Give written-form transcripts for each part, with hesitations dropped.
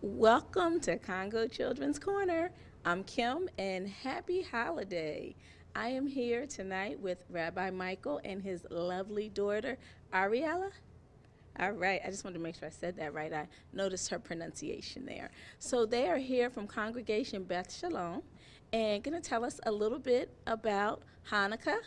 Welcome to Congo Children's Corner. I'm Kim and happy holiday. I am here tonight with Rabbi Michael and his lovely daughter, Ariella. All right, I just wanted to make sure I said that right. I noticed her pronunciation there. So they are here from Congregation Beth Shalom and going to tell us a little bit about Hanukkah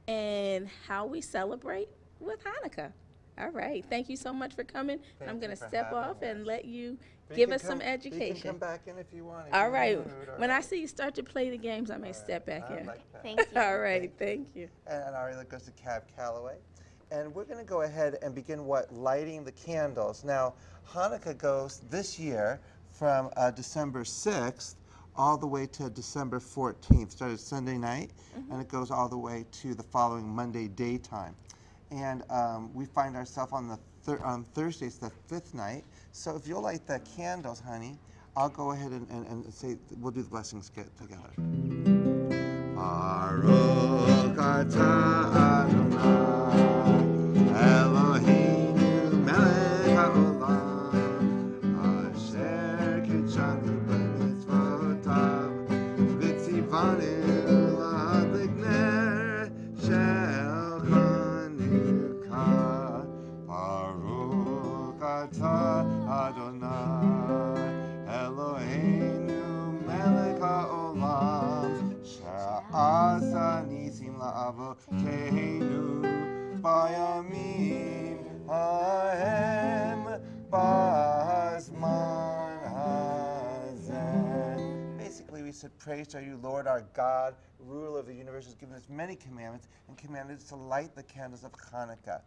and how we celebrate with Hanukkah. All right, thank you so much for coming. I'm Thank going you to for step having off and us. let you But give us some You can education. come back in if you want. If All you're in right, the mood, all when I right? see you start to play the games, I may All step right, back I in. like that. Thank you. All right, thank you. And Ariela goes to Cab Calloway. And we're going to go ahead and begin lighting the candles. Now, Hanukkah goes this year from December 6th all the way to December 14th. Started Sunday night, and it goes all the way to the following Monday daytime. And we find ourselves on on Thursdays, the 5th night. So if you'll light the candles, honey, I'll go ahead and say, we'll do the blessings together. Baruch atah Adonai Eloheinu melech haolam asher kitshanu b'mitzvotav v'tzivanu l'hadlik ner shel Chanukah. Baruch atah Adonai Eloheinu melech haolam Asa nisim la'avoteinu bayamim ha'em ba'azman hazeh. Basically, we said, praise are you, Lord, our God, ruler of the universe, has given us many commandments and commanded us to light the candles of Hanukkah.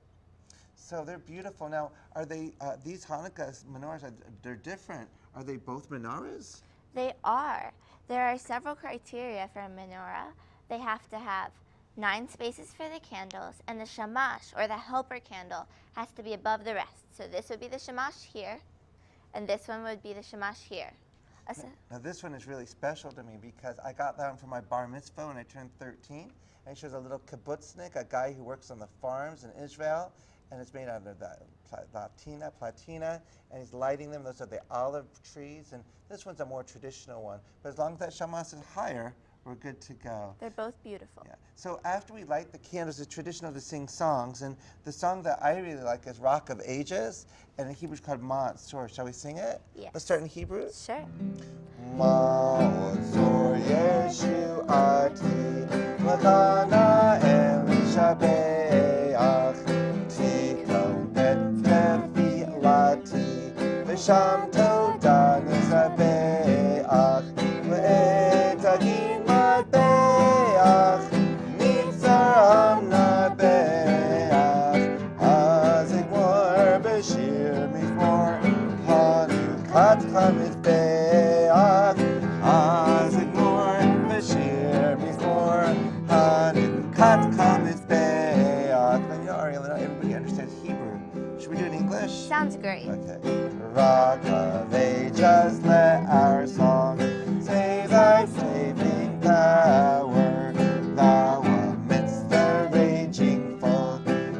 So they're beautiful. Now, are they, these Hanukkah menorahs, they're different. Are they both menorahs? They are. There are several criteria for a menorah. They have to have 9 spaces for the candles, and the shamash, or the helper candle, has to be above the rest. So this would be the shamash here, and this one would be the shamash here. Now this one is really special to me because I got that one for my bar mitzvah when I turned 13, and it shows a little kibbutznik, a guy who works on the farms in Israel, and it's made out of the platina, and he's lighting them. Those are the olive trees, and this one's a more traditional one. But as long as that shamash is higher, we're good to go. They're both beautiful. Yeah. So after we light the candles, it's traditional to sing songs, and the song that I really like is Rock of Ages, and in Hebrew it's called Ma'atzor. Shall we sing it? Yes. Let's start in Hebrew. Sure. Ma'atzor Yeshuati L'chana El Shabeach Tikom Bet Tefilati V'sham Toda Nizabeach V'etagim Matbeach Mitzar Nabeach Azigmor Bashir Mizmor Hanukat Chamizbeach Azigmor Bashir Mizmor Hanukat Chamizbeach. Now, you know, Ariella, not everybody understands Hebrew. Should we do it in English? Sounds great. Okay. Rock of Ages, let our song say thy saving power. Thou amidst the raging foe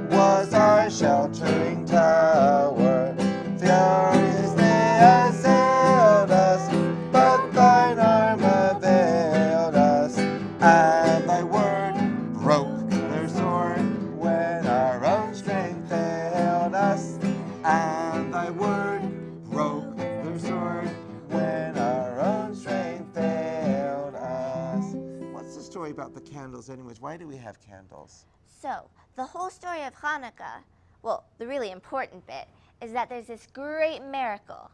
was our sheltering tower. Furious they assailed us, but thine arm availed us, and thy word broke their sword when our own strength failed us. And thy word broke their sword when our own strength failed us. What's the story about the candles anyways? Why do we have candles? So, the whole story of Hanukkah, well, the really important bit, is that there's this great miracle.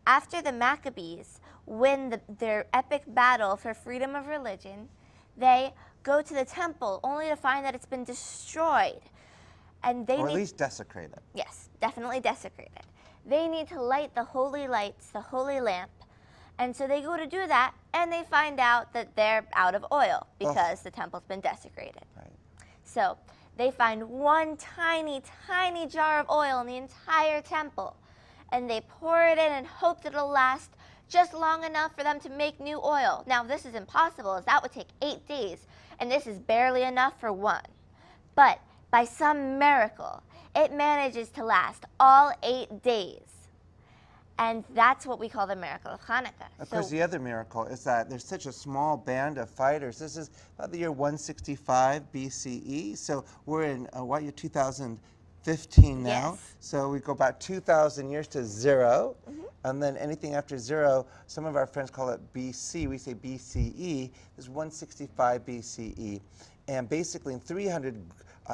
After the Maccabees win their epic battle for freedom of religion, they go to the temple only to find that it's been destroyed. And they Or at need, least desecrated. yes, definitely desecrated. They need to light the holy lights, the holy lamp. And so they go to do that, and they find out that they're out of oil because the temple's been desecrated. Right. So they find one tiny, tiny jar of oil in the entire temple, and they pour it in and hope that it'll last just long enough for them to make new oil. Now, this is impossible, as that would take 8 days, and this is barely enough for one. But by some miracle, it manages to last all 8 days. And that's what we call the miracle of Hanukkah. Of course, the other miracle is that there's such a small band of fighters. This is about the year 165 BCE. So we're in what year? 2015 now. Yes. So we go back 2,000 years to 0. And then anything after 0, some of our friends call it BC. We say BCE. This is 165 BCE. And basically in 300,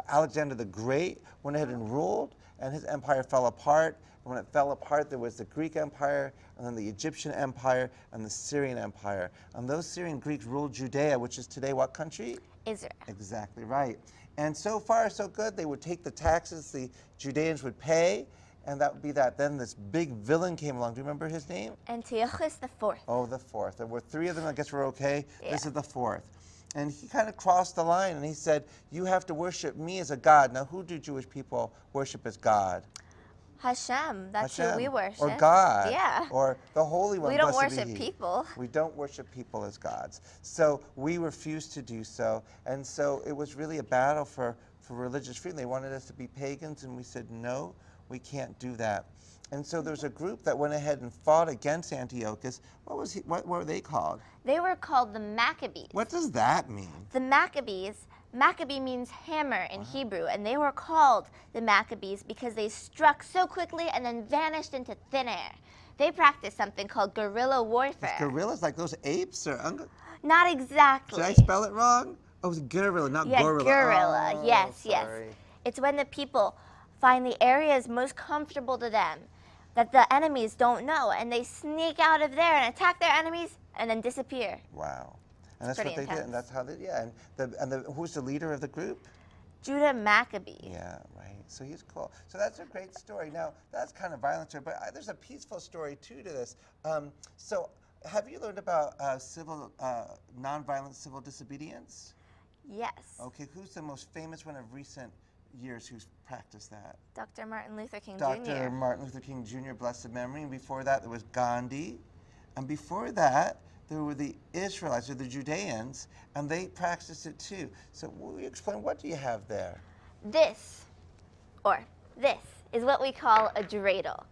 Alexander the Great went ahead and ruled, and his empire fell apart. When it fell apart, there was the Greek Empire, and then the Egyptian Empire, and the Syrian Empire. And those Syrian Greeks ruled Judea, which is today what country? Israel. Exactly right. And so far, so good. They would take the taxes the Judeans would pay, and that would be that. Then this big villain came along. Do you remember his name? Antiochus IV. Oh, the fourth. There were 3 of them. I guess we're okay. Yeah. This is the 4th. And he kind of crossed the line, and he said, you have to worship me as a god. Now, who do Jewish people worship as God? Hashem. That's Hashem, who we worship. or God, Yeah. or the Holy One. We don't blessed be worship He. people. We don't worship people as gods. So we refused to do so, and so it was really a battle for religious freedom. They wanted us to be pagans, and we said, no, we can't do that. And so there's a group that went ahead and fought against Antiochus. What were they called? They were called the Maccabees. What does that mean? The Maccabees, Maccabee means hammer in Hebrew, and they were called the Maccabees because they struck so quickly and then vanished into thin air. They practiced something called guerrilla warfare. Gorillas, like those apes, or Not exactly. did I spell it wrong? Oh, it was guerrilla, not Yeah, gorilla. guerrilla. Oh, Yes. sorry. It's when the people find the areas most comfortable to them that the enemies don't know, and they sneak out of there and attack their enemies and then disappear. Wow. And that's pretty what they did, intense. and that's how they, yeah. And who's the leader of the group? Judah Maccabee. Yeah, right. So he's cool. So that's a great story. Now, that's kind of violent story, but there's a peaceful story, too, to this. So have you learned about nonviolent civil disobedience? Yes. Okay, who's the most famous one of recent years who's practiced that? Dr. Martin Luther King Dr. Jr. Martin Luther King Jr., blessed memory. And before that, there was Gandhi. And before that, there were the Israelites, or the Judeans, and they practiced it too. So will you explain, what do you have there? This is what we call a dreidel.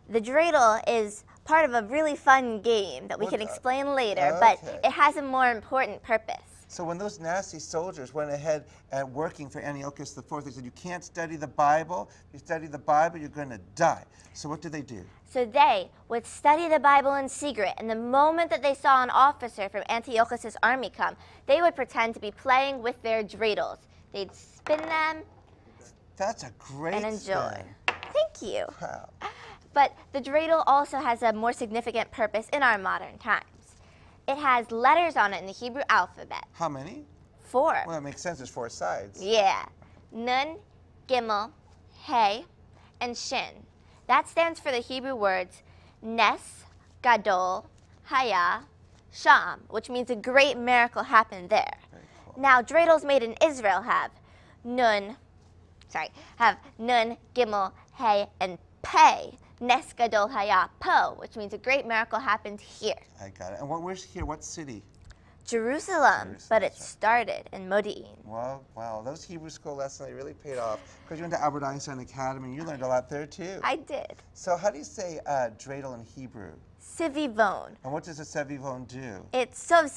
The dreidel is part of a really fun game that we can explain later, but okay. it has a more important purpose. So when those nasty soldiers went ahead and working for Antiochus IV, they said, you can't study the Bible. If you study the Bible, you're going to die. So what did they do? So they would study the Bible in secret, and the moment that they saw an officer from Antiochus' army come, they would pretend to be playing with their dreidels. They'd spin them That's a great and enjoy. spin. Thank you. Wow. But the dreidel also has a more significant purpose in our modern times. It has letters on it in the Hebrew alphabet. How many? 4. Well, that makes sense. There's 4 sides. Yeah. Nun, Gimel, Hey, and Shin. That stands for the Hebrew words Nes, Gadol, Haya, Sham, which means a great miracle happened there. Very cool. Now, dreidels made in Israel have Nun, Gimel, Hey, and Pei. Nes, Gadol, Haya, Po, which means a great miracle happened here. I got it. And where's here? What city? Jerusalem, but it that's right. started in Modi'in. Well, wow, those Hebrew school lessons, they really paid off. Because you went to Albert Einstein Academy, and you learned a lot there, too. I did. So how do you say dreidel in Hebrew? Sivivon. And what does a sevivon do? It's sov,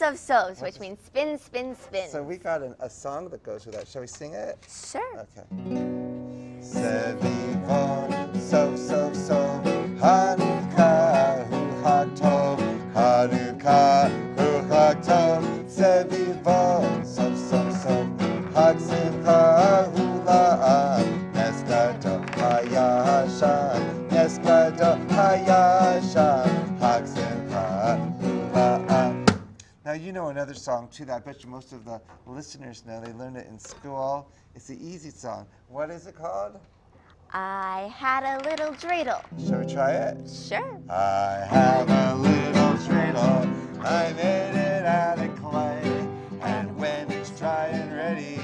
which is- means spin, spin, spin. So we got a song that goes with that. Shall we sing it? Sure. Okay. Sevivon, so, Hanukkah, hu hatov, Hanukkah, hu hatov, Sevivon, so, Hag simcha hu la'am, Nes gadol hayashan, Nes gadol hayashan, Hag simcha hu la'am. Now, you know another song, too, that I bet you most of the listeners know. They learned it in school. It's the easy song. What is it called? I had a little dreidel. Shall we try it? Sure. I have a little dreidel. I made it out of clay. And when it's dry and ready,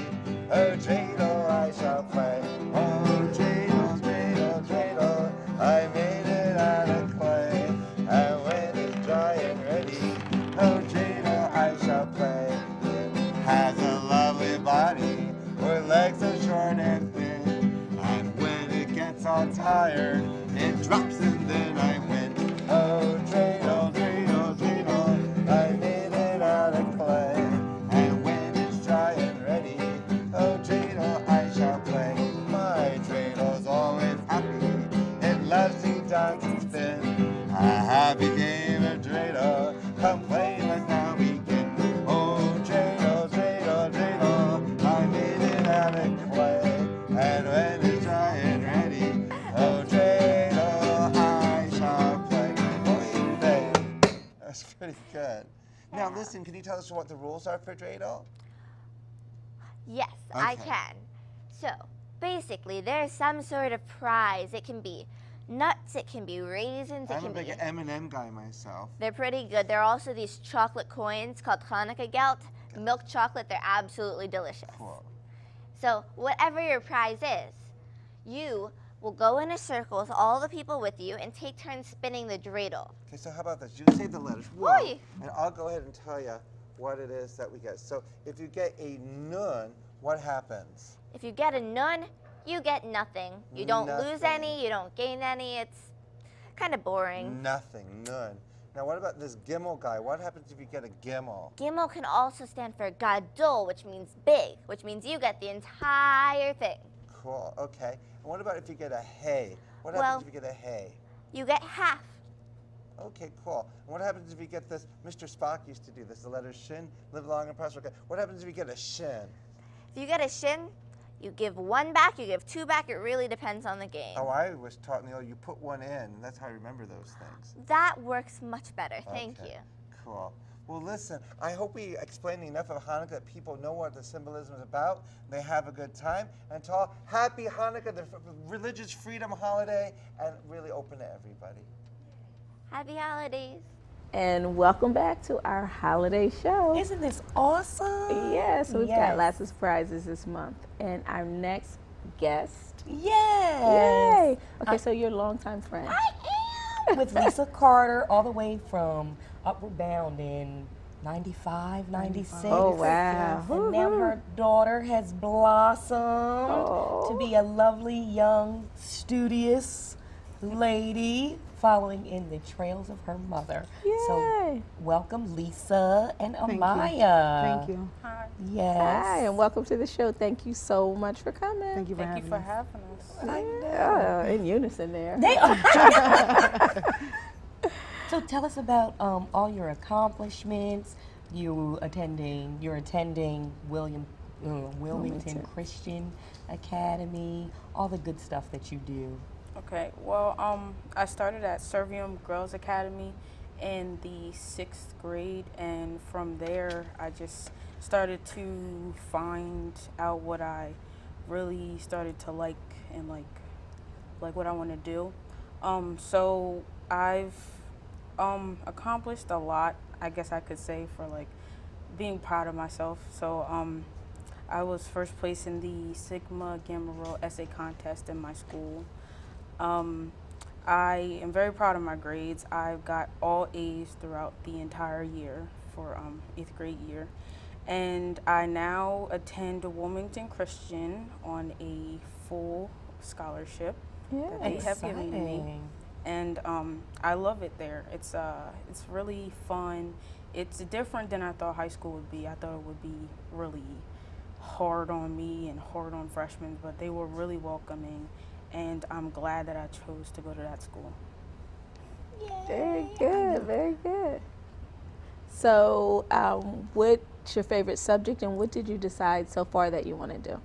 oh, dreidel I shall play. Oh, dreidel, dreidel, dreidel. I made it out of clay. And when it's dry and ready, oh, dreidel I shall play. It has a lovely body with legs so short and thin. And when it gets all tired, it drops and then I win. happy game of dreidel. Come play, let's now begin. Oh, dreidel, dreidel, dreidel. I made it out of clay. And when it's dry and ready, oh, dreidel, I shall play. Oy vey. That's pretty good. Now listen, can you tell us what the rules are for dreidel? Yes, I Okay. can. So, basically, there's some sort of prize. It can be nuts, it can be raisins, it I'm a can big be... M&M guy myself. They're pretty good. There are also these chocolate coins called Hanukkah gelt, milk chocolate. They're absolutely delicious. Cool. So, whatever your prize is, you will go in a circle with all the people with you and take turns spinning the dreidel. Okay, so how about this? You say the letters, whoa, Oi. and I'll go ahead and tell you what it is that we get. So if you get a nun, what happens? If you get a nun, you get nothing. You don't lose Nothing. any, you don't gain any. It's kind of boring. Nothing, none. Now what about this gimel guy? What happens if you get a gimel? Gimel can also stand for gadol, which means big, which means you get the entire thing. Cool, okay. And what about if you get a hay? What Well- happens if you get a hay? You get half. Okay, cool. And what happens if you get this? Mr. Spock used to do this, the letter shin, live long and prosper. Okay. What happens if you get a shin? If you get a shin, you give one back, you give two back. It really depends on the game. Oh, I was taught, you put one in, and that's how I remember those things. That works much better. Thank Okay, you. Cool. Well, listen, I hope we explained enough of Hanukkah that people know what the symbolism is about. They have a good time. And to all, happy Hanukkah, the religious freedom holiday, and really open to everybody. Happy holidays. And welcome back to our holiday show. Isn't this awesome? Yeah, so we've got Yes. lots of surprises this month. And our next guest, Yes. yay! Okay, so you're a longtime friend. I am with Lisa Carter, all the way from Upward Bound in 95, 96. Oh, wow. And now her daughter has blossomed to be a lovely, young, studious lady following in the trails of her mother. So Yay. welcome, Lisa and Thank you. Amaya. Thank you. Yes. Hi, and welcome to the show. Thank you so much for coming. Thank you for having us. having us. Yeah, in unison there. They are. So tell us about all your accomplishments. You're attending Wilmington Wilmington. Christian Academy, all the good stuff that you do. Okay, well, I started at Servium Girls Academy in the 6th grade, and from there, I just started to find out what I really started to like and like what I want to do. So I've accomplished a lot, I guess I could say, for like being proud of myself. So I was first place in the Sigma Gamma Rho essay contest in my school. I am very proud of my grades. I've got all A's throughout the entire year for 8th grade year. And I now attend Wilmington Christian on a full scholarship that they have given me. Exciting. And I love it there. It's really fun. It's different than I thought high school would be. I thought it would be really hard on me and hard on freshmen, but they were really welcoming, and I'm glad that I chose to go to that school. Very good, very good. So, what's your favorite subject, and what did you decide so far that you want to do?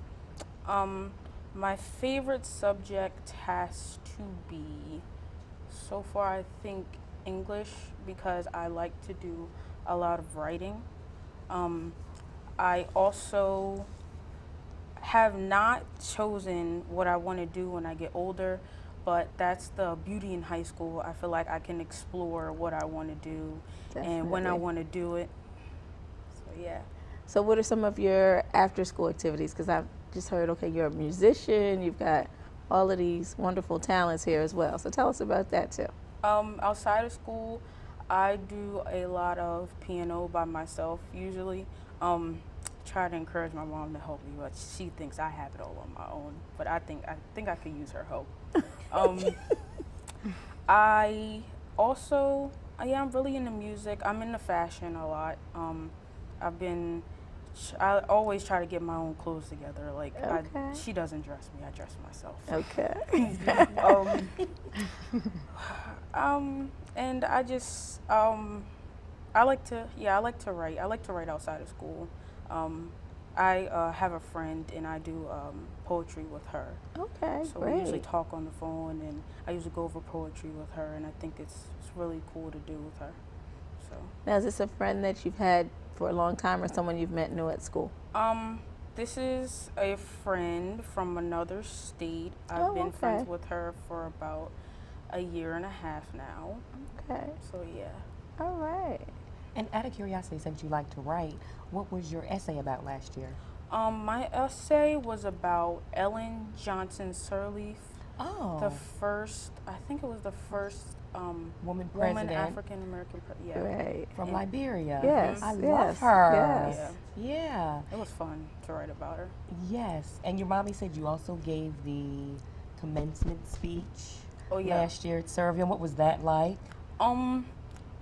My favorite subject has to be, so far, I think English, because I like to do a lot of writing. I also have not chosen what I want to do when I get older, but that's the beauty in high school. I feel like I can explore what I want to do and when I Definitely. want to do it. So yeah. So, what are some of your after-school activities? Because I've just heard, okay, you're a musician, you've got all of these wonderful talents here as well. So, tell us about that too. Outside of school, I do a lot of piano by myself usually. Try to encourage my mom to help me, but she thinks I have it all on my own. But I think I could use her help. I also, yeah, I'm really into music. I'm into fashion a lot. I've been I always try to get my own clothes together. Like Okay. she doesn't dress me, I dress myself. Okay. um, and I like to write. I like to write outside of school. Um, I have a friend and I do poetry with her. Okay, So we usually great. talk on the phone, and I usually go over poetry with her, and I think it's really cool to do with her. So, Now, is this a friend that you've had for a long time or someone you've met new at school? um, this is a friend from another state. I've Oh, been friends okay. with her for about a year and a half now. Okay. So yeah. All right. And out of curiosity, since you like to write, what was your essay about last year? My essay was about Ellen Johnson Sirleaf, Oh, the first. I think it was the first woman woman president African American. Yeah. Right. from and- Liberia. Yes, I yes, love her. yes. Yeah. It was fun to write about her. Yes. And your mommy said you also gave the commencement speech Oh yeah. last year at Servium. What was that like? Um,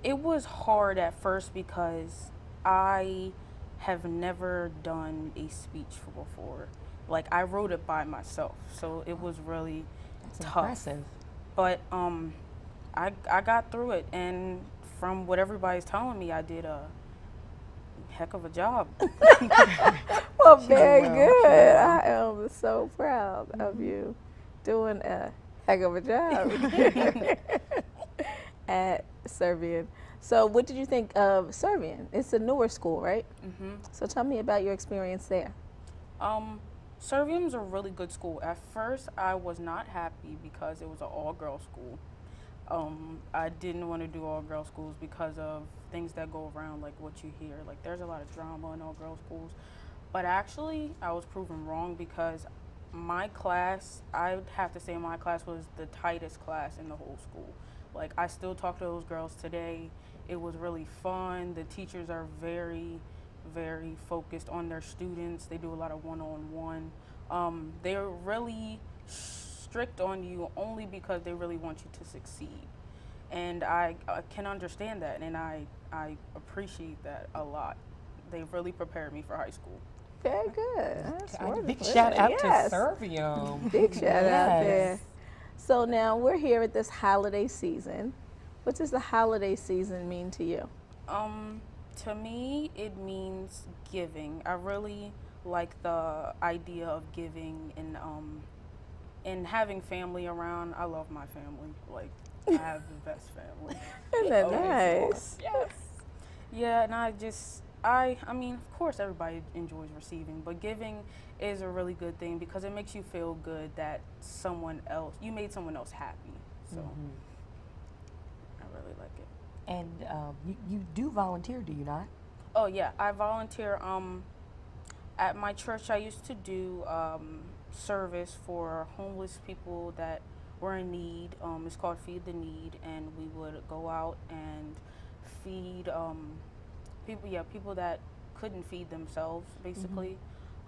it was hard at first because I have never done a speech before. Like I wrote it by myself, so it was really That's tough. impressive. But I got through it, and from what everybody's telling me, I did a heck of a job. Well, very will, good. I am so proud of you doing a heck of a job at Serbian. So, what did you think of Serbian? It's a newer school, right? hmm So, tell me about your experience there. Servium's a really good school. At first, I was not happy because it was an all-girls school. I didn't want to do all-girls schools because of things that go around, like what you hear. Like, there's a lot of drama in all-girls schools. But actually, I was proven wrong because my class, I would have to say my class was the tightest class in the whole school. Like, I still talk to those girls today. It was really fun. The teachers are very focused on their students. They do a lot of one-on-one. They're really strict on you only because they really want you to succeed. And I can understand that, and I appreciate that a lot. They really prepared me for high school. Very good. That's Big wonderful. shout out Yes. to Servium. Big shout out there. Yes. So now we're here at this holiday season. What does the holiday season mean to you? To me, it means giving. I really like the idea of giving and having family around. I love my family. Like I have the best family. Isn't that Okay. nice? Yes. Yeah, and I mean, of course, everybody enjoys receiving, but giving is a really good thing because it makes you feel good that you made someone else happy. So I really like it. And you do volunteer, do you not? Oh yeah, I volunteer. At my church, I used to do service for homeless people that were in need. It's called Feed the Need, and we would go out and feed people that couldn't feed themselves, basically.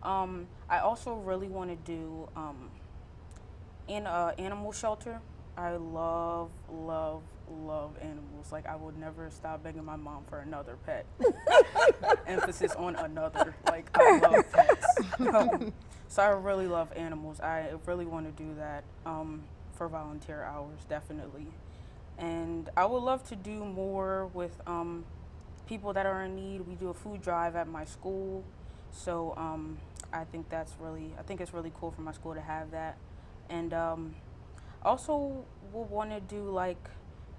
I also really want to do in a animal shelter. I love animals. Like I would never stop begging my mom for another pet. Emphasis on another. Like I love pets. So I really love animals. I really want to do that for volunteer hours, definitely. And I would love to do more with people that are in need. We do a food drive at my school, so I think it's really cool for my school to have that. And also will want to do like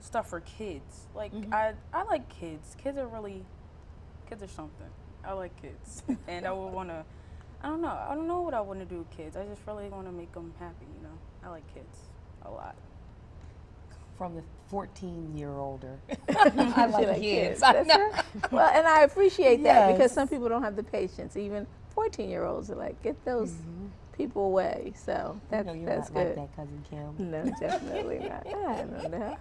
stuff for kids. Like I like kids. Kids are something. I like kids, and I would want to. I don't know what I want to do with kids. I just really want to make them happy. I like kids a lot. From the 14-year-older. I like kids. That's right. Well, and I appreciate that because Yes. some people don't have the patience. Even 14-year-olds are like, get those people away. So You know you're that's not good. like that, Cousin Kim. No, definitely not. I don't know.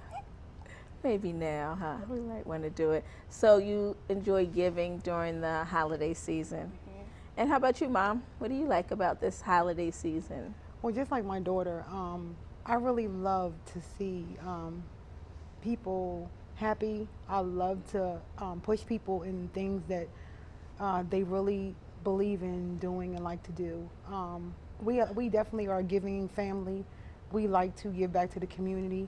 Maybe now, huh? We might want to do it. So you enjoy giving during the holiday season. And how about you, Mom? What do you like about this holiday season? Well, just like my daughter, I really love to see people happy. I love to push people in things that they really believe in doing and like to do. We definitely are a giving family. We like to give back to the community,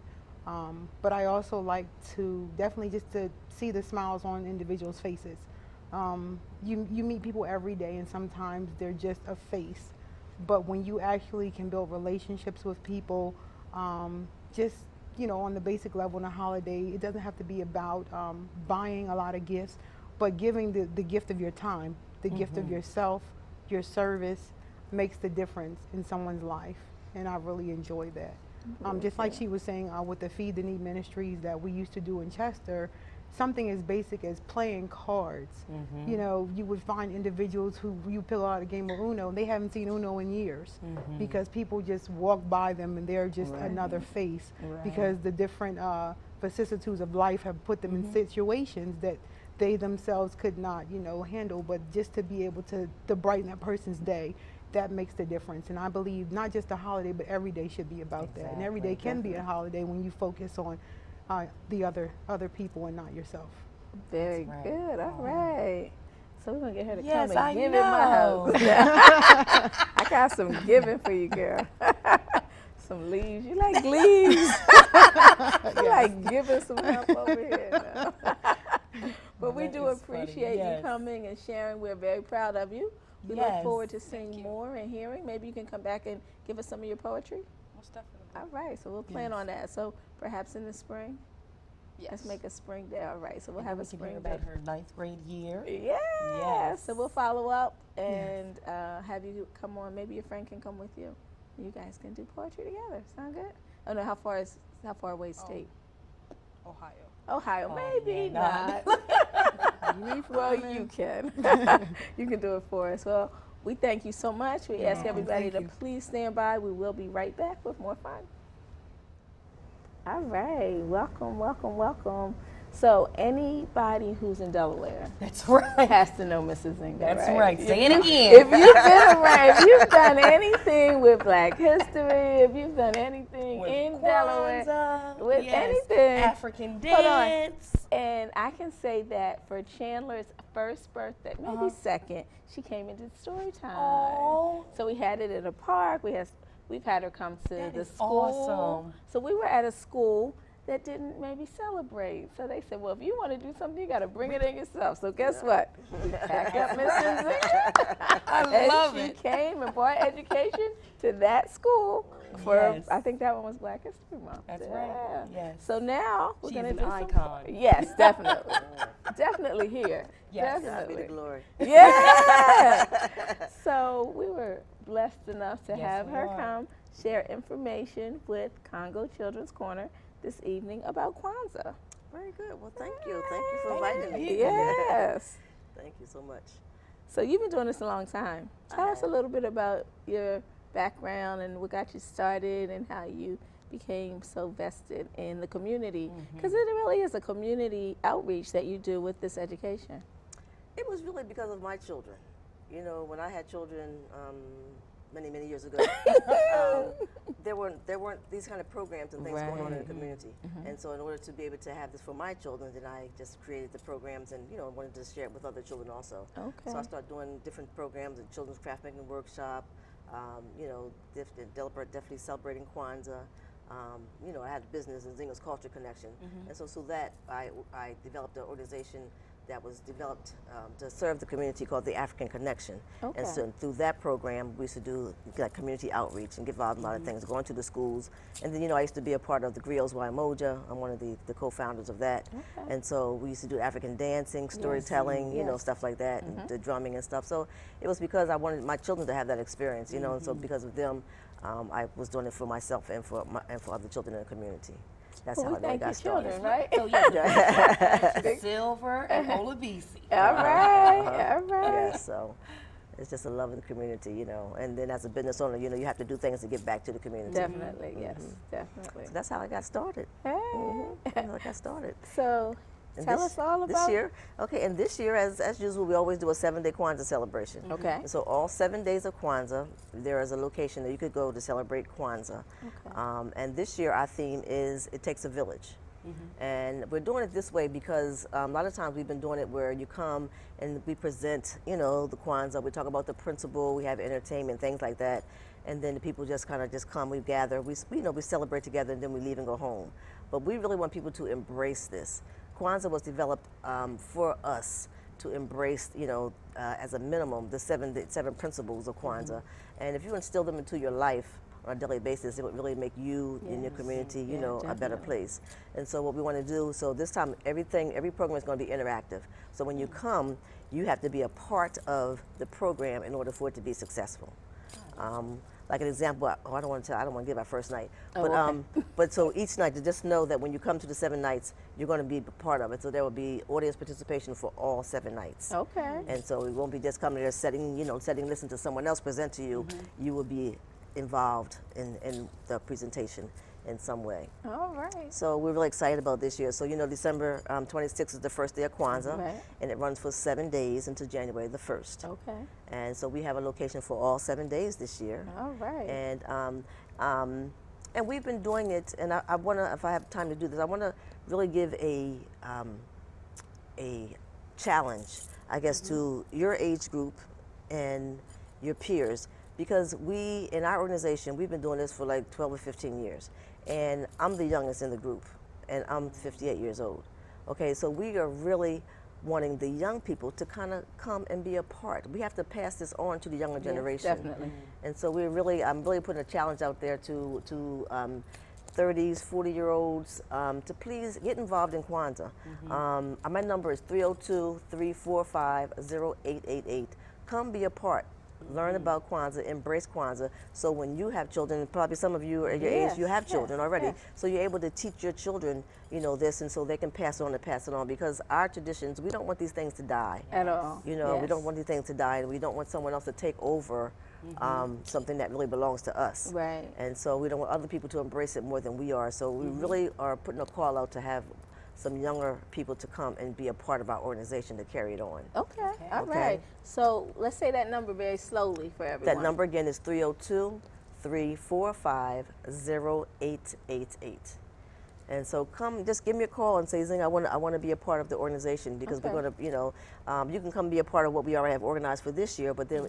but I also like to definitely just to see the smiles on individuals' faces. You meet people every day, and sometimes they're just a face. But when you actually can build relationships with people, just on the basic level on a holiday, it doesn't have to be about buying a lot of gifts, but giving the gift of your time, the gift of yourself, your service makes the difference in someone's life, and I really enjoy that. Just like she was saying with the Feed the Need ministries that we used to do in Chester, something as basic as playing cards. You would find individuals who you pull out a game of Uno, and they haven't seen Uno in years because people just walk by them and they're just another face because the different vicissitudes of life have put them in situations that they themselves could not, handle. But just to be able to brighten that person's day, that makes the difference. And I believe not just a holiday, but every day should be about that. And every day can be a holiday when you focus on the other people and not yourself. Very good. All right. So we're gonna get her to Yes, come and I give know. in my house. I got some giving for you, girl. Some leaves. You like leaves? You like giving some help over here. But we That do is funny. appreciate you Yes. coming and sharing. We're very proud of you. We look Yes. forward to seeing more and hearing. Maybe you can come back and give us some of your poetry. Most definitely. All right, so we'll plan on that. So perhaps in the spring. Yes. Let's make a spring day. All right, so we'll have a We can spring hear day. about her 9th grade year. Yeah. Yes. So we'll follow up and have you come on. Maybe your friend can come with you. You guys can do poetry together. Sound good? Oh no, how far away is state? Ohio. Ohio, maybe yeah, not. Well, you can. You can do it for us. Well, we thank you so much. We ask everybody to please stand by. We will be right back with more fun. All right, welcome, welcome, welcome. So anybody who's in Delaware That's right. has to know Mrs. Zinga. That's right. right. Say it again. If you've been around, if you've done anything with Black history, if you've done anything With in Delaware, Kwanzaa, with yes, anything, African hold on. dance. And I can say that for Chandler's first birthday, maybe second, she came and did story time. Oh. So we had it at a park. We've had her come to That the is school. awesome. So we were at a school that didn't maybe celebrate. So they said, well, if you want to do something, you got to bring it in yourself. So guess what? We packed up Mrs. Zinga. I love and it. she came and brought education to that school for, Yes. I think that one was Black History Month. That's right. Yes. So now we're She's going to an do icon. Yes, definitely. Definitely here. Yes. Definitely. God be the glory. Yeah. So we were blessed enough to Yes, have we her are. come share information with Congo Children's Corner this evening about Kwanzaa. Very good. Well, thank you. Thank you for inviting me. Yes. Thank you so much. So you've been doing this a long time. Tell us a have. little bit about your background and what got you started and how you became so vested in the community. Because it really is a community outreach that you do with this education. It was really because of my children. You know, when I had children many, many years ago, there weren't these kind of programs and things going on in the community. And so in order to be able to have this for my children, then I just created the programs and, wanted to share it with other children also. Okay. So I started doing different programs, a children's craft making workshop, definitely celebrating Kwanzaa. I had a business in Zinga's Culture Connection. And so through that, I developed an organization that was developed to serve the community called the African Connection. Okay. And so through that program, we used to do like community outreach and give out a lot of things, going to the schools. And then, I used to be a part of the Griots Moja. I'm one of the co-founders of that. Okay. And so we used to do African dancing, storytelling, Yes. stuff like that, and the drumming and stuff. So it was because I wanted my children to have that experience, and so because of them, I was doing it for myself and for other children in the community. That's Well, how we I thank got your started. children, right? So yeah, Silver and Olabisi. All right, all right. Yeah, so it's just a love of the community, And then as a business owner, you have to do things to give back to the community. Definitely, yes, definitely. So that's how I got started. Hey. That's how I got started. So And tell us all about this year. Okay, and this year, as usual, we always do a 7-day Kwanzaa celebration. Okay. And so all 7 days of Kwanzaa, there is a location that you could go to celebrate Kwanzaa. Okay. And this year, our theme is "It Takes a Village." And we're doing it this way because a lot of times we've been doing it where you come and we present, the Kwanzaa, we talk about the principle, we have entertainment, things like that. And then the people just kind of just come, we gather, we celebrate together, and then we leave and go home. But we really want people to embrace this. Kwanzaa was developed for us to embrace, as a minimum, the seven principles of Kwanzaa. And if you instill them into your life on a daily basis, it would really make you and your community, a better place. And so what we want to do, so this time every program is going to be interactive. So when you come, you have to be a part of the program in order for it to be successful. Like an example, I don't want to give our first night, but so each night, to just know that when you come to the 7 nights, you're going to be part of it. So there will be audience participation for all 7 nights. Okay. And so we won't be just coming there listen to someone else present to you. You will be involved in the presentation in some way. All right. So we're really excited about this year. So December 26th is the first day of Kwanzaa, Right. and it runs for 7 days until January the 1st. Okay. And so we have a location for all 7 days this year. All right. And we've been doing it, and I want to, if I have time to do this, I want to really give a challenge, I guess, to your age group and your peers, because we, in our organization, we've been doing this for like 12 or 15 years. And I'm the youngest in the group, and I'm 58 years old. Okay, so we are really wanting the young people to kind of come and be a part. We have to pass this on to the younger generation. Definitely. And so I'm really putting a challenge out there to 30s, 40-year-olds to please get involved in Kwanzaa. My number is 302-345-0888. Come be a part. Learn about Kwanzaa, embrace Kwanzaa, so when you have children, probably some of you at your age, you have children already, so you're able to teach your children, this, and so they can pass it on, because our traditions, we don't want these things to die. At all. We don't want these things to die, and we don't want someone else to take over something that really belongs to us. Right. And so we don't want other people to embrace it more than we are, so we really are putting a call out to have some younger people to come and be a part of our organization to carry it on. Okay. All right. So let's say that number very slowly for everyone. That number again is 302-345-0888. And so come, just give me a call and say, Zing, I want to be a part of the organization, because we're going to, you can come be a part of what we already have organized for this year, but then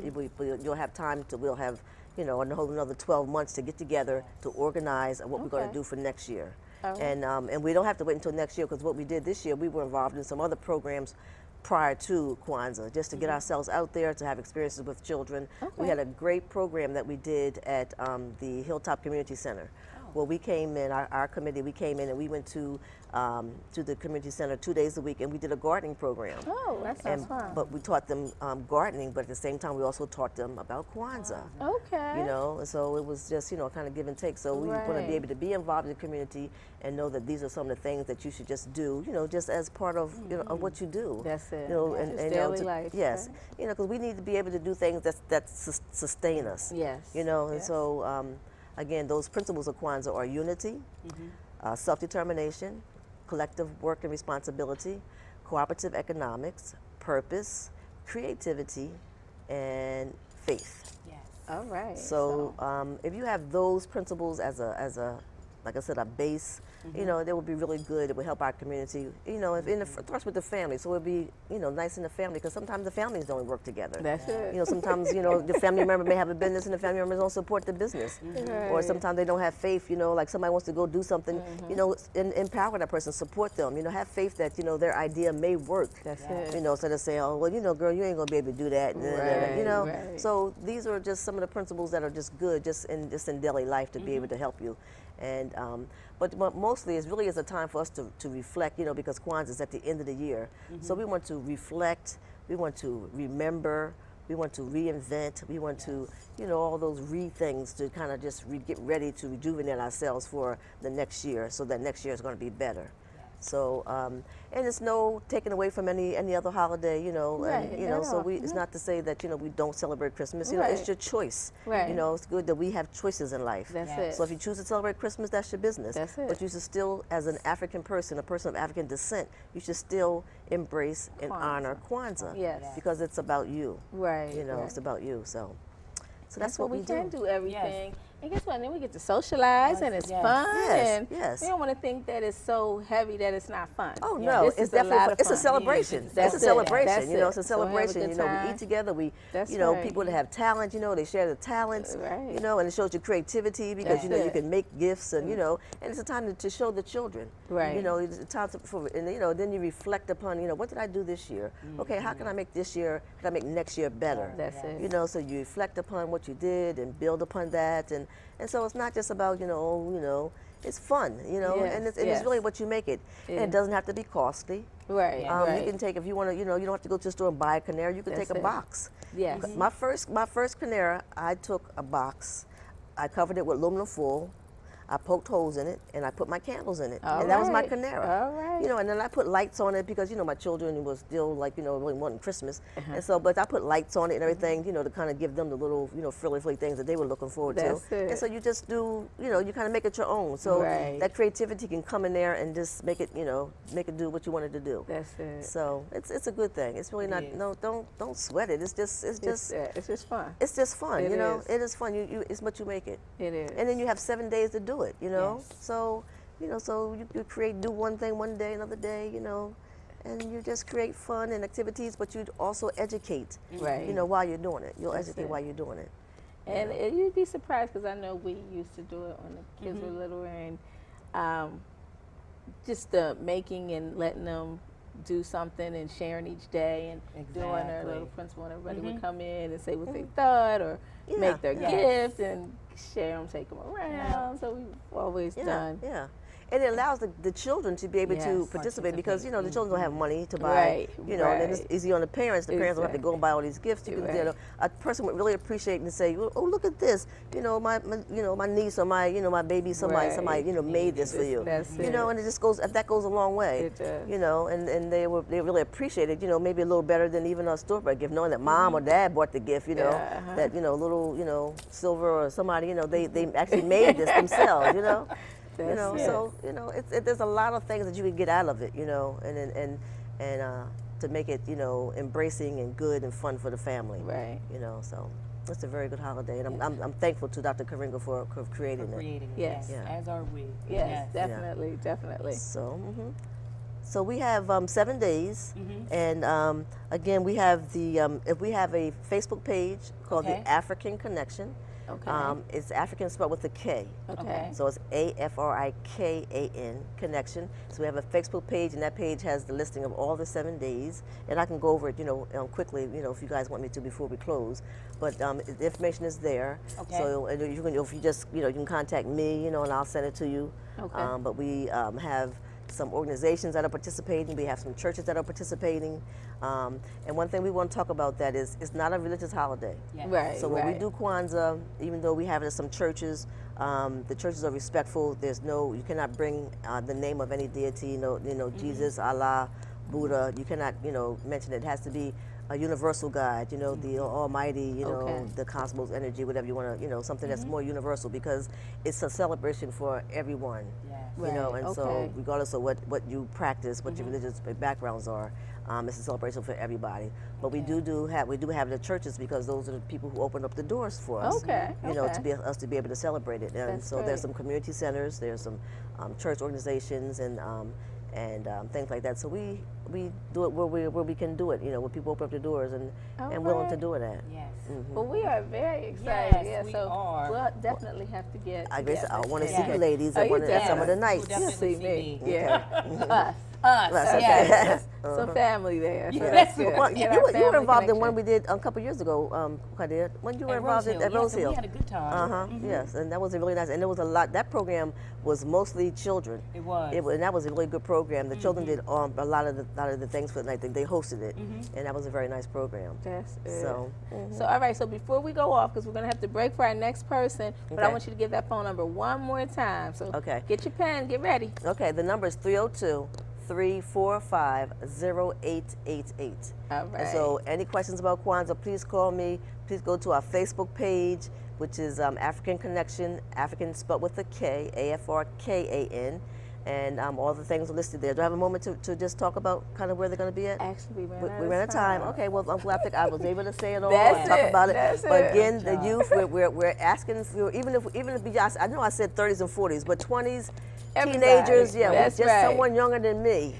you'll have time to, we'll have, another 12 months to get together to organize what we're going to do for next year. And we don't have to wait until next year, because what we did this year, we were involved in some other programs prior to Kwanzaa, just to get ourselves out there, to have experiences with children. We had a great program that we did at the Hilltop Community Center. Well, we came in, our committee, we came in and we went to the community center 2 days a week, and we did a gardening program. Oh, that sounds fun. But we taught them gardening, but at the same time we also taught them about Kwanzaa. Okay. And so it was just, kind of give and take. So we want to be able to be involved in the community and know that these are some of the things that you should just do, just as part of, of what you do. That's it. And daily life. Yes. Right? Because we need to be able to do things that sustain us. Yes. And so, again, those principles of Kwanzaa are unity, self-determination, collective work and responsibility, cooperative economics, purpose, creativity, and faith. Yes. All right. So if you have those principles as a like I said, a base, that would be really good. It would help our community, it starts with the family. So it would be, nice in the family, because sometimes the families don't work together. That's it. Sometimes, the family member may have a business and the family members don't support the business. Or sometimes they don't have faith, like somebody wants to go do something, empower that person, support them, have faith that, their idea may work. That's it. Instead of saying, oh, well, girl, you ain't going to be able to do that. Right. So these are just some of the principles that are just good, just in daily life, to be able to help you. And but mostly it really is a time for us to reflect, because Kwanzaa is at the end of the year. So we want to reflect, we want to remember, we want to reinvent, we want to, all those things to kind of just get ready to rejuvenate ourselves for the next year, so that next year is going to be better. So, and it's no taken away from any other holiday, Right, and, so it's not to say that, we don't celebrate Christmas, it's your choice. Right. It's good that we have choices in life. That's it. So if you choose to celebrate Christmas, that's your business. That's it. But you should still, as an African person, a person of African descent, you should still embrace and honor Kwanzaa. Yes. Because it's about you. Right. It's about you, so that's Well, what we can do everything. And guess what? Then we get to socialize, and it's Yes. fun. Yes, And yes. we don't want to think that it's so heavy that it's not fun. Oh Yeah. no, This it's is a lot definitely of it's a fun. celebration. That's It's a it. celebration. That's You know, it. it's a So have a celebration. good You know, we time. eat together. We, That's you know, right. people that have talent. You know, they share the talents. Right. You know, and it shows your creativity because That's you know you it. can make gifts and you know, and it's a time to show the children. Right. You know, it's a time for and you know, then you reflect upon you know what did I do this year? Okay, how can I make this year? Can I make next year better? That's it. You know, so you reflect upon what you did and build upon that, and so it's not just about you know, it's fun, you know, Yes, and it's yes. really what you make it, and is. it doesn't have to be costly. Right. Yeah. Right. You can take if you want to, you know, you don't have to go to the store and buy a canary. You can That's take a it. box. Yes. My first canary, I took a box, I covered it with aluminum foil, I poked holes in it, and I put my candles in it, All and that was my right. canary. All right. You know, and then I put lights on it because you know my children was still like you know really wanting Christmas, and so but I put lights on it and everything, you know, to kind of give them the little you know frilly things that they were looking forward That's to. it. And so you just do, you know, you kind of make it your own. So Right. that creativity can come in there and just make it, you know, make it do what you wanted to do. That's it. So it's a good thing. It's really not is. no don't sweat it. It's just It's just fun. it's just fun. It you know, is. it is fun. You it's what you make it. It is. And then you have 7 days to do it. You know, Yes. so you know so you do one thing one day, another day. You know, and you just create fun and activities, but you also educate. Right. You know, while you're doing it, you'll That's educate it. while you're doing it. And you'd be surprised because I know we used to do it when the kids were littler, and just the making and letting them do something and sharing each day and doing their Exactly. little principal, and everybody would come in and say what they thought or make their Yes. gift and share them, take them around. So we've always Yeah, done. yeah. And it allows the children to be able to Yes. participate because you know the children don't have money to buy, Right, you know, and then it's right. easy on the parents. The parents don't have to go and buy all these gifts. You can, you know, a person would really appreciate and say, oh, look at this, you know, my my niece or my my baby, somebody Right. you know made this for you, That's you know, it. and it just goes that goes a long way, It does. you know, and they really appreciate it, you know, maybe a little better than even a store-bought gift, knowing that mom or dad bought the gift, you know, Yeah, uh-huh. that little silver or somebody, you know, they actually made this themselves, you know. You That's know, it. so you know, there's a lot of things that you can get out of it, you know, and to make it, you know, embracing and good and fun for the family, Right. you know. So it's a very good holiday, and I'm thankful to Dr. Karinga for creating it. Creating it, Yes. yes, Yeah. as are we. Yes, definitely, definitely. So, so we have 7 days, Mm-hmm. and again we have if we have a Facebook page called Okay. the African Connection. Okay. It's African spelled with a K. Okay. So it's AFRIKAN Connection. So we have a Facebook page, and that page has the listing of all the 7 days. And I can go over it, quickly, if you guys want me to before we close. But the information is there. Okay. So and you can, if you just, you can contact me, and I'll send it to you. Okay. But we have some organizations that are participating. We have some churches that are participating. And one thing we want to talk about that is it's not a religious holiday. Yes. Right. So when we do Kwanzaa, even though we have it at some churches, the churches are respectful. You cannot bring the name of any deity, Jesus, Allah, Buddha. You cannot, mention it. It has to be a universal God, the Almighty, Okay. the cosmos, energy, whatever you want to, something that's more universal because it's a celebration for everyone. Yes. And so okay. regardless of what you practice, what your religious backgrounds are, it's a celebration for everybody. But we do have the churches because those are the people who open up the doors for us. Okay, To be us to be able to celebrate it. And That's so great. there's some community centers, there's some church organizations and things like that. So we do it where we can do it. Where people open up the doors and willing to Okay. do it at. Yes. Well, we are very excited. Yes, we so are. we'll definitely have to get I guess I together. want to see Yes. you ladies Oh, at you some of the definitely- nights. You'll You'll definitely see see me. me. Yeah. Us. Us, Yes. Some family there. So Yes. that's good. Well, We you get our were family involved in one connection. we did a couple years ago, Kadir. When you were At involved Rose at Hill. Rose Yes, Hill. we had a good time. Yes, and that was really nice. And there was a lot. That program was mostly children. It was. And that was a really good program. The children did a lot of the things for the night. They hosted it, and that was a very nice program. That's it. So, So, all right, so before we go off, because we're going to have to break for our next person, but I Okay. want you to give that phone number one more time. So, Okay. get your pen, get ready. okay, the number is 302-345-0888. All right. And so, any questions about Kwanzaa, please call me. Please go to our Facebook page, which is African Connection, African spelled with a K, AFRKAN. and all the things are listed there. Do I have a moment to just talk about kind of where they're going to be at? Actually, We ran out of time. Okay, well, I'm glad I was able to say it all That's and talk it, about it. that's But it. again, the youth, we're asking, even if we just, I know I said 30s and 40s, but 20s, Everybody. teenagers, yeah, That's just right. someone younger than me.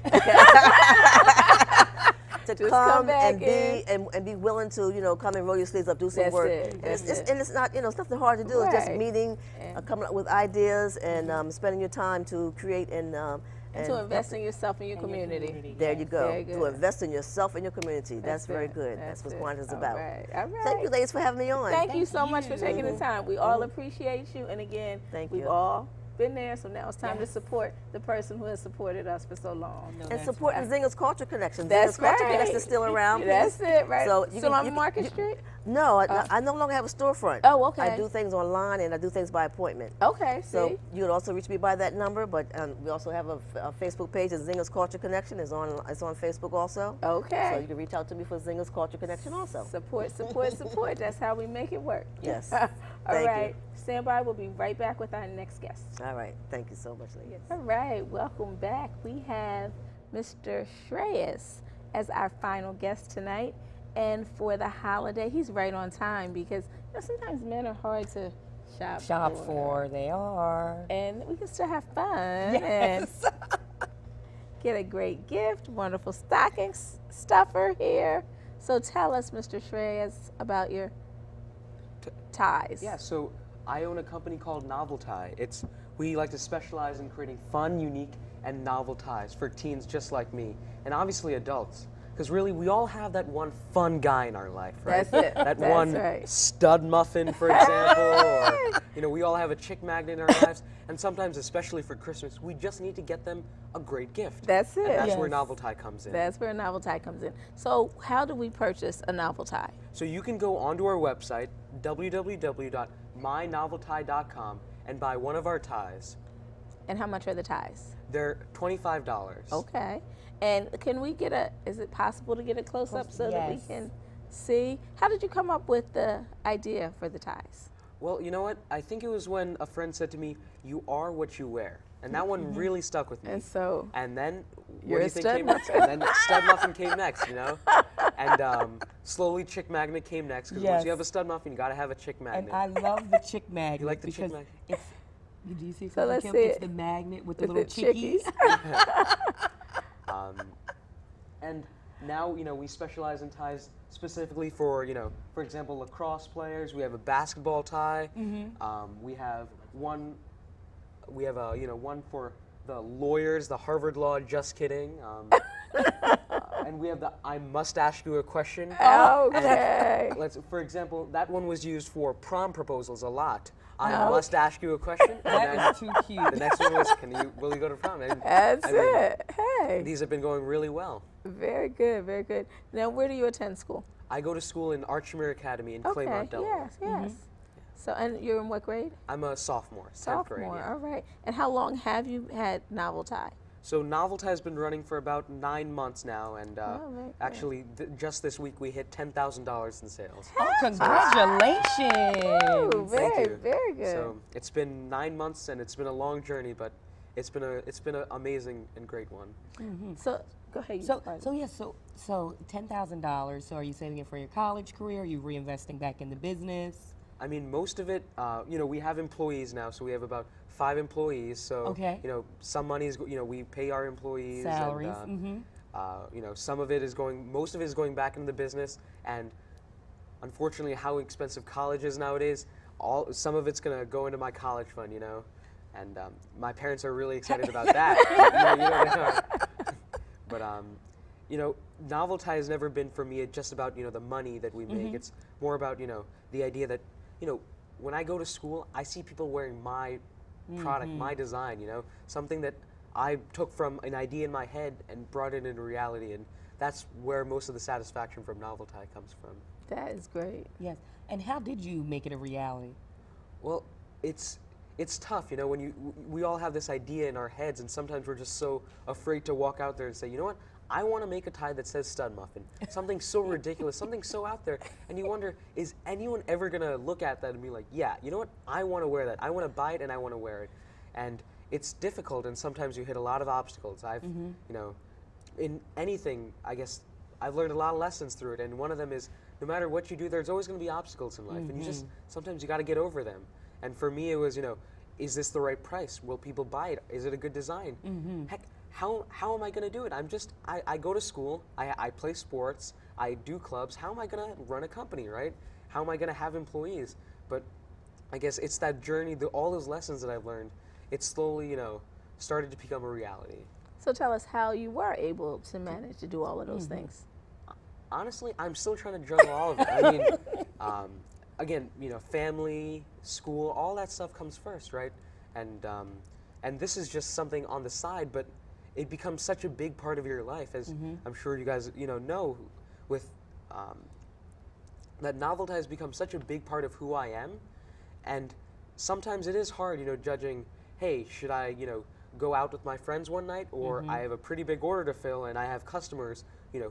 To Just come come back and in. be willing to come and roll your sleeves up, do some That's work. it, And that's it. it's not it's nothing hard to do. It's just Right. meeting, coming up with ideas, and spending your time to create and to invest in yourself and your community. there you go. Very To good. invest in yourself and your community. That's very it. good. That's what it. Quanta's All about. right. All right. Thank you, ladies, for having me on. Thank you so much for taking the time. We all appreciate you. And again, Thank we've you. all been there, so now it's time to support the person who has supported us for so long. And supporting Zinger's Culture Connection. That's Zinger's Culture right. Connection is still around. That's it, right? So Still on Market Street? No, I no longer have a storefront. Oh, okay. I do things online and I do things by appointment. Okay, So see? you can also reach me by that number, but we also have a Facebook page. Zinger's Culture Connection is on Facebook also. Okay. So you can reach out to me for Zinger's Culture Connection also. Support, support, support. That's how we make it work. Yes. All Thank you. right. Stand by. We'll be right back with our next guest. All right. Thank you so much, ladies. All right. Welcome back. We have Mr. Shreyas as our final guest tonight. And for the holiday, he's right on time because sometimes men are hard to shop For they are. And we can still have fun. Yes. And get a great gift, wonderful stocking stuffer here. So tell us, Mr. Shreyas, about your ties. Yeah, so I own a company called Novel Tie. We like to specialize in creating fun, unique, and novel ties for teens just like me, and obviously adults. Because really, we all have that one fun guy in our life, right? That's it. That That's one right. stud muffin, for example, or we all have a chick magnet in our lives, and sometimes, especially for Christmas, we just need to get them a great gift. That's it. And that's where Yes. Novel Tie comes in. That's where a novel tie comes in. So how do we purchase a novel tie? So you can go onto our website, www.mynoveltie.com, and buy one of our ties. And how much are the ties? They're $25. Okay. And can we get is it possible to get a close up so that we Yes. can see? How did you come up with the idea for the ties? Well, you know what? I think it was when a friend said to me, "You are what you wear," and that one really stuck with me. And so And then, You're what do a you think stud came next? And then Stud Muffin came next, And slowly Chick Magnet came next, because once Yes. you have a Stud Muffin, you gotta have a Chick Magnet. And I love the chick magnet. You like the chick because magnet? It's, do you see So let's Kim? see It's it. the magnet with the With little the chickies. And now, we specialize in ties specifically for, for example, lacrosse players. We have a basketball tie. We have one. We have one for the lawyers, the Harvard Law. Just kidding. And we have the I must ask you a question. Okay. For example, that one was used for prom proposals a lot. I must ask you a question. And That then is too cute. the next one was, will you go to prom? And, That's I mean, it. Hey. These have been going really well. Very good, very good. Now, where do you attend school? I go to school in Archmere Academy in Claymont, Delaware. Yes. So, and you're in what grade? I'm a sophomore, 10th Sophomore. grade. Yeah. All right. And how long have you had novel tie? So Novel Tie has been running for about 9 months now, and very good. actually, just this week we hit $10,000 in sales. Oh, congratulations. Oh, very, you. very good. So it's been 9 months, and it's been a long journey, but it's been an amazing and great one. So, go ahead. So $10,000. So are you saving it for your college career? Are you reinvesting back in the business? I mean, most of it, we have employees now, so we have about 5 employees. So, Okay. some money is, we pay our employees. Salaries. And, some of it is most of it is going back into the business. And unfortunately, how expensive college is nowadays, some of it's going to go into my college fund, And my parents are really excited about that. But, Novel Tie has never been for me just about, the money that we make. It's more about, the idea that, when I go to school, I see people wearing my product, my design, something that I took from an idea in my head and brought it into reality. And that's where most of the satisfaction from Novel Tie comes from. That is great. Yes. And how did you make it a reality? Well, it's tough, when we all have this idea in our heads, and sometimes we're just so afraid to walk out there and say, you know what, I want to make a tie that says Stud Muffin. Something so ridiculous, something so out there, and you wonder, is anyone ever going to look at that and be like, yeah, you know what, I want to wear that. I want to buy it and I want to wear it. And it's difficult, and sometimes you hit a lot of obstacles. I've, you know, in anything, I guess I've learned a lot of lessons through it, and one of them is no matter what you do, there's always going to be obstacles in life, and you just sometimes you got to get over them. And for me, it was, you know, is this the right price? Will people buy it? Is it a good design? Heck, how am I going to do it? I go to school, I play sports, I do clubs. How am I going to run a company, right? How am I going to have employees? But I guess it's that journey, all those lessons that I've learned, it slowly, you know, started to become a reality. So tell us how you were able to manage to do all of those things. Honestly, I'm still trying to juggle all of it. I mean, again, you know, family, school, all that stuff comes first, right? And this is just something on the side, but it becomes such a big part of your life, as I'm sure you guys, you know with that novelty has become such a big part of who I am, and sometimes it is hard, you know, judging. Hey, should I, you know, go out with my friends one night, or I have a pretty big order to fill, and I have customers, you know,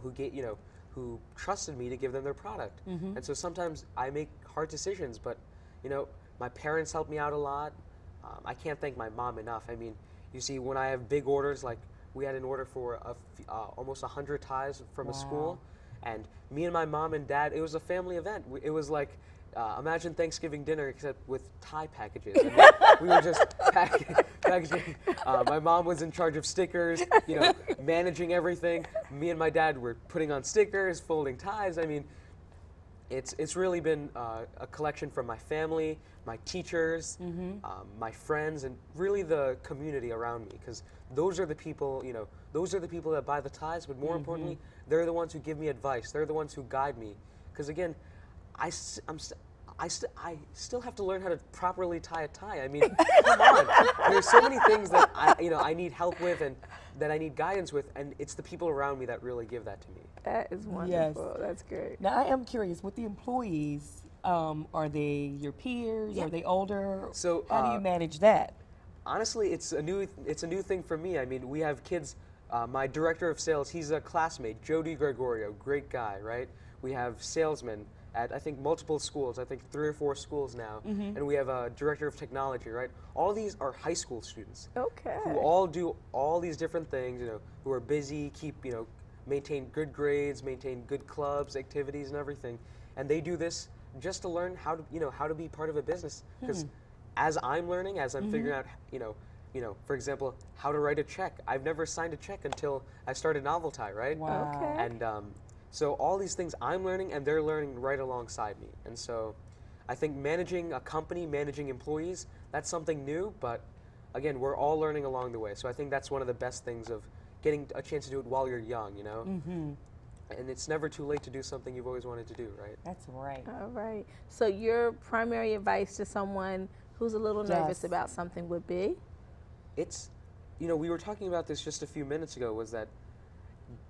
who trusted me to give them their product. And so sometimes I make hard decisions, but, you know, my parents help me out a lot. I can't thank my mom enough. I mean, you see, when I have big orders, like we had an order for almost 100 ties from a school, and me and my mom and dad, it was a family event. It was like, imagine Thanksgiving dinner except with tie packages. And we were just packaging. My mom was in charge of stickers, you know, managing everything. Me and my dad were putting on stickers, folding ties. I mean, it's really been a collection from my family, my teachers, my friends, and really the community around me. Because those are the people, you know, those are the people that buy the ties. But more importantly, they're the ones who give me advice. They're the ones who guide me. Because again, I still have to learn how to properly tie a tie. I mean, come on. There's so many things that I need help with and that I need guidance with, and it's the people around me that really give that to me. That is wonderful. That's great. Now, I am curious, with the employees, are they your peers? Are they older? So, how do you manage that? Honestly, it's a new thing for me. I mean, we have kids. My director of sales, he's a classmate, Jody Gregorio, great guy, right? We have salesmen at, I think, multiple schools, I think 3 or 4 schools now, and we have a director of technology, right? All these are high school students. Okay. Who all do all these different things, you know, who are busy, maintain good grades, maintain good clubs, activities, and everything. And they do this just to learn how to be part of a business. Because as I'm learning, as I'm figuring out, for example, how to write a check. I've never signed a check until I started Novelty, right? Wow. Okay. And so all these things I'm learning, and they're learning right alongside me. And so I think managing a company, managing employees, that's something new, but again, we're all learning along the way. So I think that's one of the best things of getting a chance to do it while you're young, you know? And it's never too late to do something you've always wanted to do, right? That's right. All right. So your primary advice to someone who's a little nervous Yes. about something would be? It's, we were talking about this just a few minutes ago, was that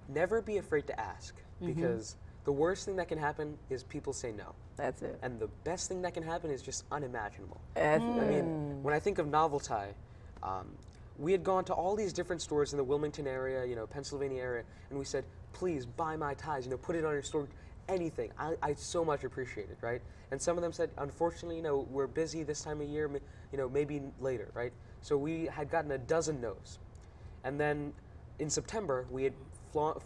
never be afraid to ask, because the worst thing that can happen is people say no. That's it. And the best thing that can happen is just unimaginable. That's I mean, when I think of Novelty, we had gone to all these different stores in the Wilmington area, Pennsylvania area, and we said, please buy my ties, put it on your store, anything. I so much appreciate it, right? And some of them said, unfortunately, we're busy this time of year, maybe later, right? So we had gotten a dozen no's. And then in September, we had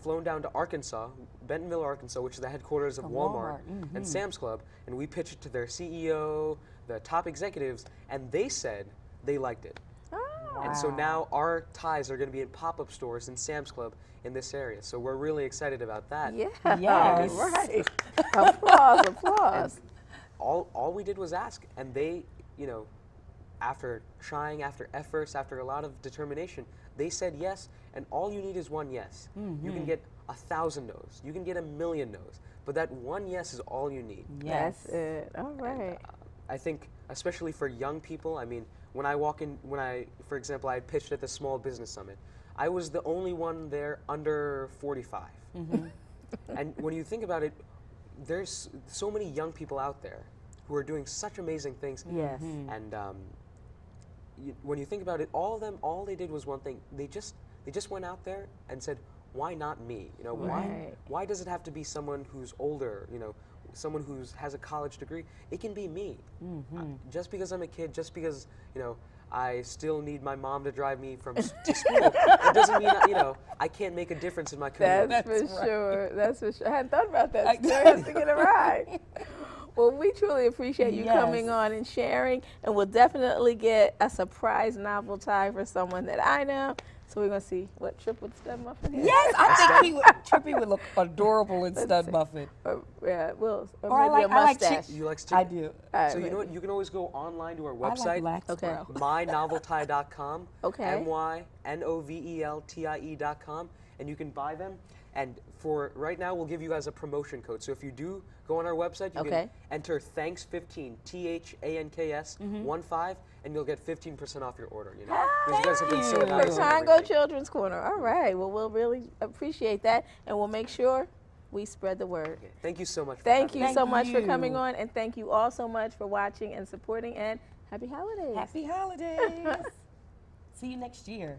flown down to Arkansas, Bentonville, Arkansas, which is the headquarters of Walmart and Sam's Club, and we pitched it to their CEO, the top executives, and they said they liked it. Oh. And so now our ties are going to be in pop-up stores in Sam's Club in this area. So we're really excited about that. Yeah. Yes. Right. Applause, applause. All we did was ask, and they, after trying, after efforts, after a lot of determination, they said yes, and all you need is one yes. You can get 1,000 no's, you can get 1,000,000 no's, but that one yes is all you need. That's it. All right. And, I think, especially for young people, I mean, for example, I pitched at the Small Business Summit, I was the only one there under 45. And when you think about it, there's so many young people out there who are doing such amazing things. Yes. And when you think about it, all they did was one thing. They just went out there and said, why not me? Right. Why does it have to be someone who's older, someone who has a college degree? It can be me. Just because I'm a kid, just because, I still need my mom to drive me from to school. That doesn't mean, I can't make a difference in my career. That's for sure. That's for sure. I hadn't thought about that. Still have to get a ride. Well, we truly appreciate you coming on and sharing, and we'll definitely get a surprise novel tie for someone that I know. So we're gonna see what Trip with stud muffin is. Yes, I think Trippy would look adorable in stud muffin. Yeah, or I maybe a like mustache. You like I do. So you know what? You can always go online to our website, I like Okay. mynoveltie.com, Okay. mynoveltie.com, and you can buy them. And for right now, we'll give you guys a promotion code. So if you do go on our website, you can enter THANKS15, THANKS 15, and you'll get 15% off your order. Because you guys have been so nice. For and Congo everything. Children's Corner. All right. Well, we'll really appreciate that, and we'll make sure we spread the word. Okay. Thank you so much. For Thank having you me. so much for you. coming on, and thank you all so much for watching and supporting, and happy holidays. Happy holidays. See you next year.